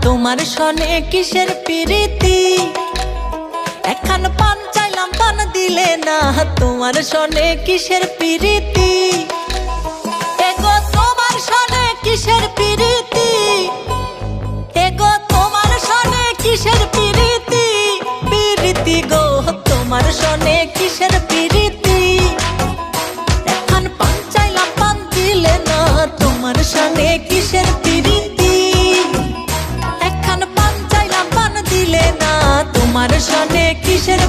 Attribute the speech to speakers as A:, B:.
A: তোমার সনে কিসের প্রীতি। এখন পান চাইলাম পান দিলে না, তোমার সনে কিসের প্রীতি। এগো তোমার সনে কিসের প্রীতি, এগো তোমার সনে কিসের প্রীতি। প্রীতি গো তোমার সনে কিসের প্রীতি। এখন পান চাইলাম পান দিলে না, তোমার সনে কিসের প্রীতি। এখন পান চাইলাম পান দিলে না, তোমার সনে কিসের